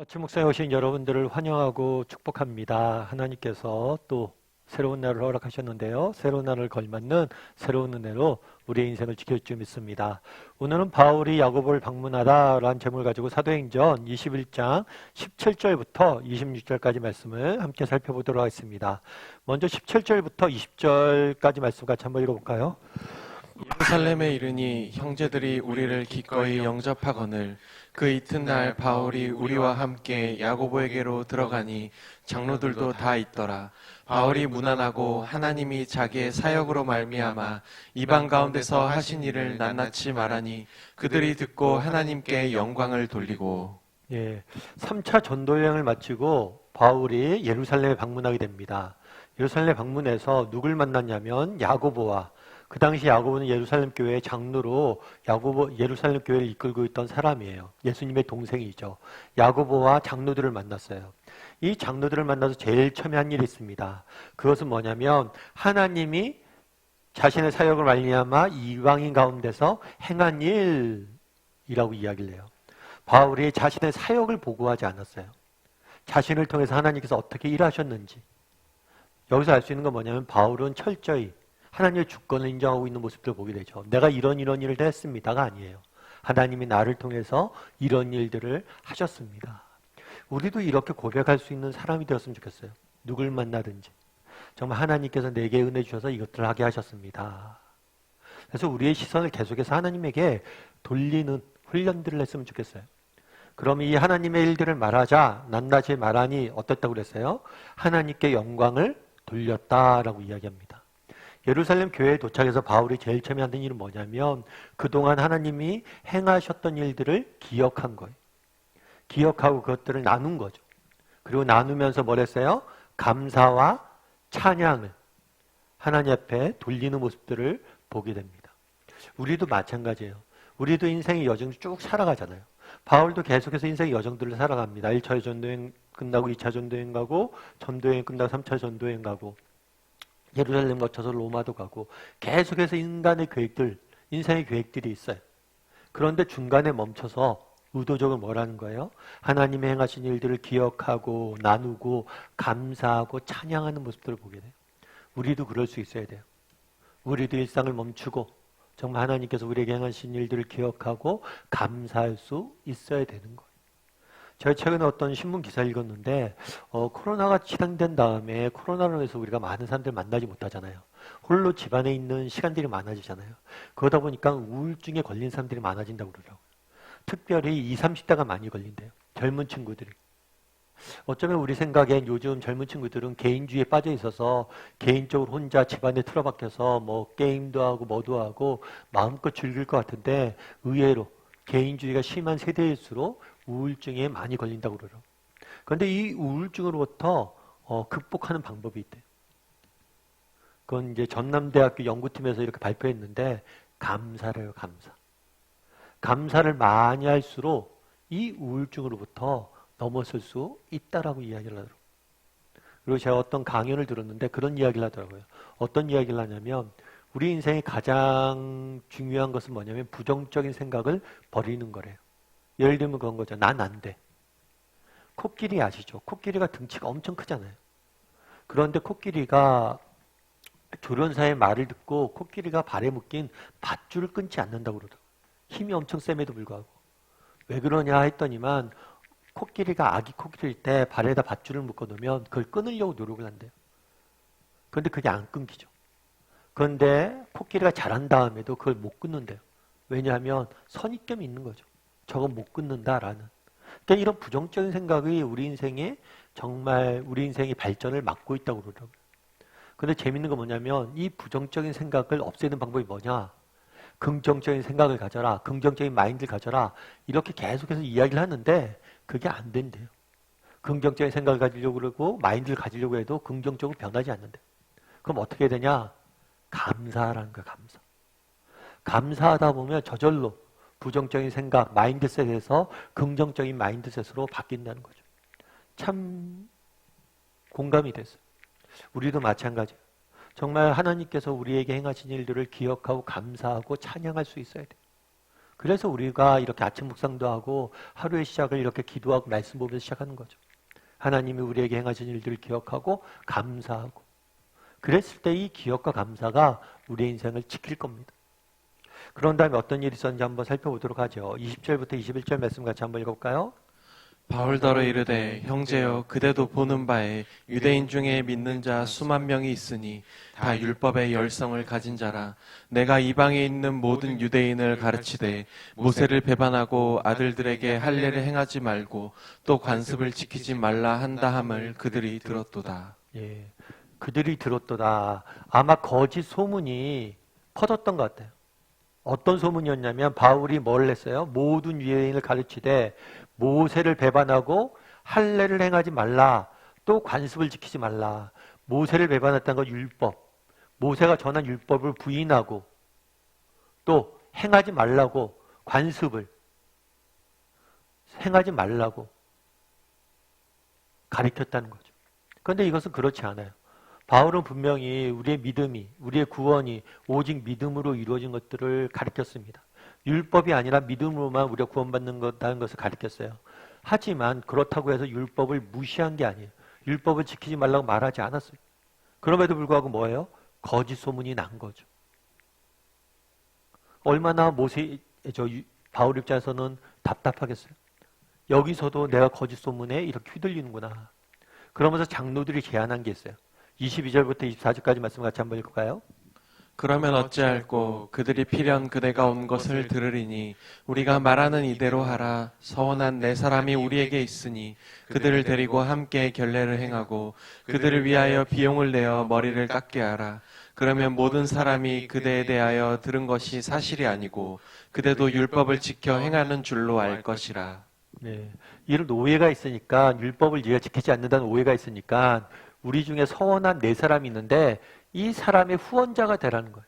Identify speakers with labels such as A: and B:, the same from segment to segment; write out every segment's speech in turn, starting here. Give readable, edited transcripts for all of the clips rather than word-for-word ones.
A: 아침 목상에 오신 여러분들을 환영하고 축복합니다. 하나님께서 또 새로운 날을 허락하셨는데요. 새로운 날을 걸맞는 새로운 은혜로 우리의 인생을 지킬 줄 믿습니다. 오늘은 바울이 야고보를 방문하다라는 제목을 가지고 사도행전 21장 17절부터 26절까지 말씀을 함께 살펴보도록 하겠습니다. 먼저 17절부터 20절까지 말씀 같이 한번 읽어볼까요?
B: 예루살렘에 이르니 형제들이 우리를 기꺼이 영접하거늘 그 이튿날 바울이 우리와 함께 야고보에게로 들어가니 장로들도 다 있더라. 바울이 무난하고 하나님이 자기의 사역으로 말미암아 이방 가운데서 하신 일을 낱낱이 말하니 그들이 듣고 하나님께 영광을 돌리고.
A: 3차 전도 여행을 마치고 바울이 예루살렘에 방문하게 됩니다. 예루살렘 방문해서 누굴 만났냐면 야고보와, 그 당시 야고보는 예루살렘 교회의 장로로 예루살렘 교회를 이끌고 있던 사람이에요. 예수님의 동생이죠. 야고보와 장로들을 만났어요. 이 장로들을 만나서 제일 처음에 한 일이 있습니다. 그것은 뭐냐면 하나님이 자신의 사역을 말미암아 이방인 가운데서 행한 일이라고 이야기를 해요. 바울이 자신의 사역을 보고하지 않았어요. 자신을 통해서 하나님께서 어떻게 일하셨는지. 여기서 알 수 있는 건 뭐냐면 바울은 철저히 하나님의 주권을 인정하고 있는 모습들을 보게 되죠. 내가 이런 일을 했습니다가 아니에요. 하나님이 나를 통해서 이런 일들을 하셨습니다. 우리도 이렇게 고백할 수 있는 사람이 되었으면 좋겠어요. 누굴 만나든지 정말 하나님께서 내게 은혜 주셔서 이것들을 하게 하셨습니다. 그래서 우리의 시선을 계속해서 하나님에게 돌리는 훈련들을 했으면 좋겠어요. 그럼 이 하나님의 일들을 말하자 낱낱이 말하니 어떻다고 그랬어요? 하나님께 영광을 돌렸다라고 이야기합니다. 예루살렘 교회에 도착해서 바울이 제일 처음에 하는 일은 뭐냐면 그동안 하나님이 행하셨던 일들을 기억한 거예요. 기억하고 그것들을 나눈 거죠. 그리고 나누면서 뭘 했어요? 감사와 찬양을 하나님 앞에 돌리는 모습들을 보게 됩니다. 우리도 마찬가지예요. 우리도 인생의 여정을 쭉 살아가잖아요. 바울도 계속해서 인생의 여정들을 살아갑니다. 1차 전도여행 끝나고 2차 전도여행 가고 전도여행 끝나고 3차 전도여행 가고 예루살렘 거쳐서 로마도 가고 계속해서 인간의 계획들, 인생의 계획들이 있어요. 그런데 중간에 멈춰서 의도적으로 뭐라는 거예요? 하나님이 행하신 일들을 기억하고 나누고 감사하고 찬양하는 모습들을 보게 돼요. 우리도 그럴 수 있어야 돼요. 우리도 일상을 멈추고 정말 하나님께서 우리에게 행하신 일들을 기억하고 감사할 수 있어야 되는 거예요. 제가 최근에 어떤 신문 기사를 읽었는데 코로나가 진행된 다음에 코로나로 해서 우리가 많은 사람들 만나지 못하잖아요. 홀로 집안에 있는 시간들이 많아지잖아요. 그러다 보니까 우울증에 걸린 사람들이 많아진다고 그러더라고요. 특별히 20, 30대가 많이 걸린대요. 젊은 친구들이. 어쩌면 우리 생각엔 요즘 젊은 친구들은 개인주의에 빠져 있어서 개인적으로 혼자 집안에 틀어박혀서 뭐 게임도 하고 뭐도 하고 마음껏 즐길 것 같은데 의외로 개인주의가 심한 세대일수록 우울증에 많이 걸린다고 그러죠. 그런데 이 우울증으로부터 극복하는 방법이 있대요. 그건 이제 전남대학교 연구팀에서 이렇게 발표했는데 감사를 해요, 감사. 감사를 많이 할수록 이 우울증으로부터 넘어설 수 있다라고 이야기를 하더라고요. 그리고 제가 어떤 강연을 들었는데 그런 이야기를 하더라고요. 어떤 이야기를 하냐면 우리 인생의 가장 중요한 것은 뭐냐면 부정적인 생각을 버리는 거래요. 예를 들면 그런 거죠. 난 안 돼. 코끼리 아시죠? 코끼리가 등치가 엄청 크잖아요. 그런데 코끼리가 조련사의 말을 듣고 코끼리가 발에 묶인 밧줄을 끊지 않는다고 그러더라고요. 힘이 엄청 셈에도 불구하고. 왜 그러냐 했더니만 코끼리가 아기 코끼리일 때 발에다 밧줄을 묶어놓으면 그걸 끊으려고 노력을 한대요. 그런데 그게 안 끊기죠. 그런데 코끼리가 자란 다음에도 그걸 못 끊는대요. 왜냐하면 선입견이 있는 거죠. 저건 못 끊는다라는. 그러니까 이런 부정적인 생각이 우리 인생에 정말 우리 인생의 발전을 막고 있다고 그러더라고요. 근데 재밌는 건 뭐냐면 이 부정적인 생각을 없애는 방법이 뭐냐? 긍정적인 생각을 가져라. 긍정적인 마인드를 가져라. 이렇게 계속해서 이야기를 하는데 그게 안 된대요. 긍정적인 생각을 가지려고 그러고 마인드를 가지려고 해도 긍정적으로 변하지 않는데. 그럼 어떻게 해야 되냐? 감사하라는 거야, 감사. 감사하다 보면 저절로 부정적인 생각, 마인드셋에서 긍정적인 마인드셋으로 바뀐다는 거죠. 참 공감이 됐어요. 우리도 마찬가지예요. 정말 하나님께서 우리에게 행하신 일들을 기억하고 감사하고 찬양할 수 있어야 돼요. 그래서 우리가 이렇게 아침 묵상도 하고 하루의 시작을 이렇게 기도하고 말씀 보면서 시작하는 거죠. 하나님이 우리에게 행하신 일들을 기억하고 감사하고, 그랬을 때 이 기억과 감사가 우리의 인생을 지킬 겁니다. 그런 다음에 어떤 일이 있었는지 한번 살펴보도록 하죠. 20절부터 21절 말씀 같이 한번 읽어볼까요?
B: 바울더러 이르되 형제여 그대도 보는 바에 유대인 중에 믿는 자 수만 명이 있으니 다 율법의 열성을 가진 자라. 내가 이방에 있는 모든 유대인을 가르치되 모세를 배반하고 아들들에게 할례를 행하지 말고 또 관습을 지키지 말라 한다 함을 그들이 들었도다.
A: 예, 그들이 들었도다. 아마 거짓 소문이 퍼졌던 것 같아요. 어떤 소문이었냐면 바울이 뭘 했어요? 모든 유대인을 가르치되 모세를 배반하고 할례를 행하지 말라, 또 관습을 지키지 말라. 모세를 배반했다는 건 율법, 모세가 전한 율법을 부인하고 또 행하지 말라고, 관습을 행하지 말라고 가르쳤다는 거죠. 그런데 이것은 그렇지 않아요. 바울은 분명히 우리의 믿음이, 우리의 구원이 오직 믿음으로 이루어진 것들을 가르쳤습니다. 율법이 아니라 믿음으로만 우리가 구원받는 것다는 것을 가르쳤어요. 하지만 그렇다고 해서 율법을 무시한 게 아니에요. 율법을 지키지 말라고 말하지 않았어요. 그럼에도 불구하고 뭐예요? 거짓 소문이 난 거죠. 얼마나 바울 입장에서는 답답하겠어요. 여기서도 내가 거짓 소문에 이렇게 휘둘리는구나. 그러면서 장로들이 제안한 게 있어요. 22절부터 24절까지 말씀 같이 한번 읽을까요?
B: 그러면 어찌할꼬 그들이 필연 그대가 온 것을 들으리니 우리가 말하는 이대로 하라. 서원한 네 사람이 우리에게 있으니 그들을 데리고 함께 결례를 행하고 그들을 위하여 비용을 내어 머리를 깎게 하라. 그러면 모든 사람이 그대에 대하여 들은 것이 사실이 아니고 그대도 율법을 지켜 행하는 줄로 알 것이라.
A: 네, 이런 오해가 있으니까, 율법을 네가 지키지 않는다는 오해가 있으니까 우리 중에 서원한 네 사람이 있는데 이 사람의 후원자가 되라는 거예요.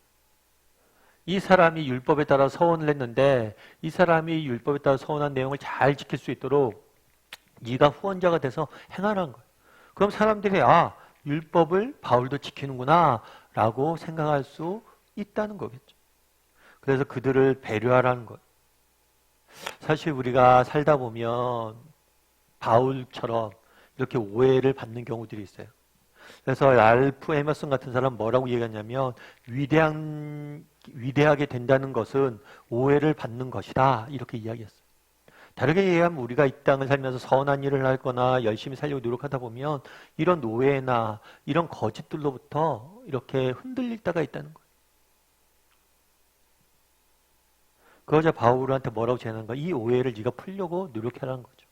A: 이 사람이 율법에 따라 서원을 했는데 이 사람이 율법에 따라 서원한 내용을 잘 지킬 수 있도록 네가 후원자가 돼서 행하라는 거예요. 그럼 사람들이 율법을 바울도 지키는구나 라고 생각할 수 있다는 거겠죠. 그래서 그들을 배려하라는 거예요. 사실 우리가 살다 보면 바울처럼 이렇게 오해를 받는 경우들이 있어요. 그래서 랄프 에머슨 같은 사람 뭐라고 얘기하냐면 위대하게 된다는 것은 오해를 받는 것이다, 이렇게 이야기했어요. 다르게 얘기하면 우리가 이 땅을 살면서 선한 일을 하거나 열심히 살려고 노력하다 보면 이런 오해나 이런 거짓들로부터 이렇게 흔들릴 때가 있다는 거예요. 그러자 바울한테 뭐라고 제안한가? 이 오해를 네가 풀려고 노력하라는 거죠.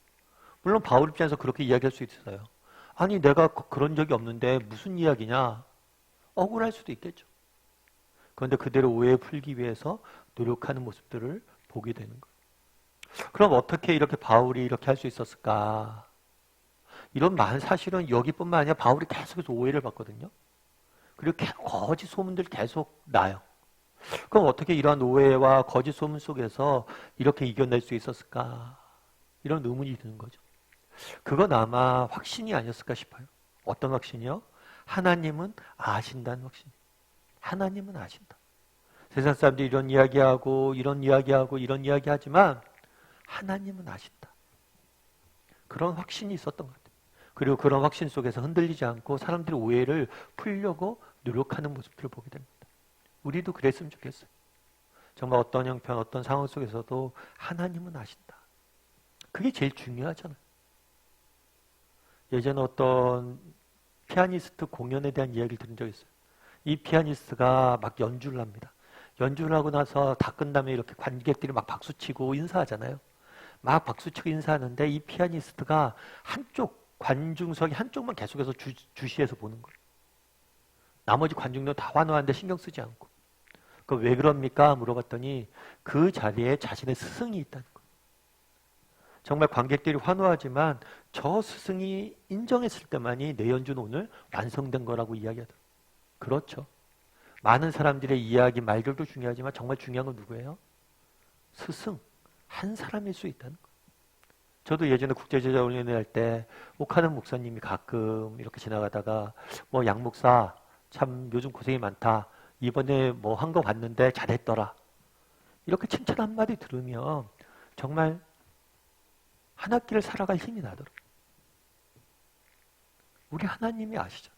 A: 물론 바울 입장에서 그렇게 이야기할 수 있어요. 아니 내가 그런 적이 없는데 무슨 이야기냐? 억울할 수도 있겠죠. 그런데 그대로 오해 풀기 위해서 노력하는 모습들을 보게 되는 거예요. 그럼 어떻게 이렇게 바울이 이렇게 할 수 있었을까? 이런 사실은 여기뿐만 아니라 바울이 계속해서 오해를 받거든요. 그리고 거짓 소문들이 계속 나요. 그럼 어떻게 이러한 오해와 거짓 소문 속에서 이렇게 이겨낼 수 있었을까? 이런 의문이 드는 거죠. 그건 아마 확신이 아니었을까 싶어요. 어떤 확신이요? 하나님은 아신다는 확신. 하나님은 아신다. 세상 사람들이 이런 이야기하고 이런 이야기하고 이런 이야기하지만 하나님은 아신다. 그런 확신이 있었던 것 같아요. 그리고 그런 확신 속에서 흔들리지 않고 사람들의 오해를 풀려고 노력하는 모습들을 보게 됩니다. 우리도 그랬으면 좋겠어요. 정말 어떤 형편, 어떤 상황 속에서도 하나님은 아신다. 그게 제일 중요하잖아요. 예전에 어떤 피아니스트 공연에 대한 이야기를 들은 적이 있어요. 이 피아니스트가 막 연주를 합니다. 연주를 하고 나서 다 끝나면 이렇게 관객들이 막 박수치고 인사하잖아요. 막 박수치고 인사하는데 이 피아니스트가 관중석이 한쪽만 계속해서 주시해서 보는 거예요. 나머지 관중들은 다 환호하는데 신경 쓰지 않고. 그 왜 그럽니까? 물어봤더니 그 자리에 자신의 스승이 있다는 거예요. 정말 관객들이 환호하지만 저 스승이 인정했을 때만이 내 연주는 오늘 완성된 거라고 이야기하더라고요. 그렇죠. 많은 사람들의 이야기, 말들도 중요하지만 정말 중요한 건 누구예요? 스승, 한 사람일 수 있다는 거예요. 저도 예전에 국제제자훈련회 할 때 옥하는 목사님이 가끔 이렇게 지나가다가 양 목사 참 요즘 고생이 많다. 이번에 한 거 봤는데 잘했더라. 이렇게 칭찬 한마디 들으면 정말 한 학기를 살아갈 힘이 나더라고요. 우리 하나님이 아시죠.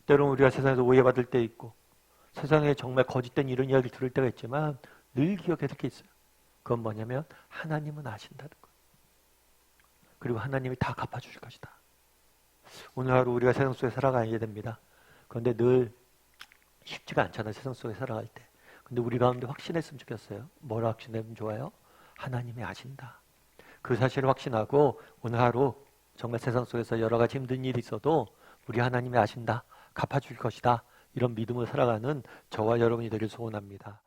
A: 때로는 우리가 세상에서 오해받을 때 있고 세상에 정말 거짓된 이런 이야기를 들을 때가 있지만 늘 기억해야 될 게 있어요. 그건 뭐냐면 하나님은 아신다는 거. 그리고 하나님이 다 갚아주실 것이다. 오늘 하루 우리가 세상 속에 살아가야 됩니다. 그런데 늘 쉽지가 않잖아요. 세상 속에 살아갈 때. 근데 우리 가운데 확신했으면 좋겠어요. 뭘 확신하면 좋아요? 하나님이 아신다. 그 사실을 확신하고 오늘 하루 정말 세상 속에서 여러 가지 힘든 일이 있어도 우리 하나님이 아신다. 갚아줄 것이다. 이런 믿음으로 살아가는 저와 여러분이 되길 소원합니다.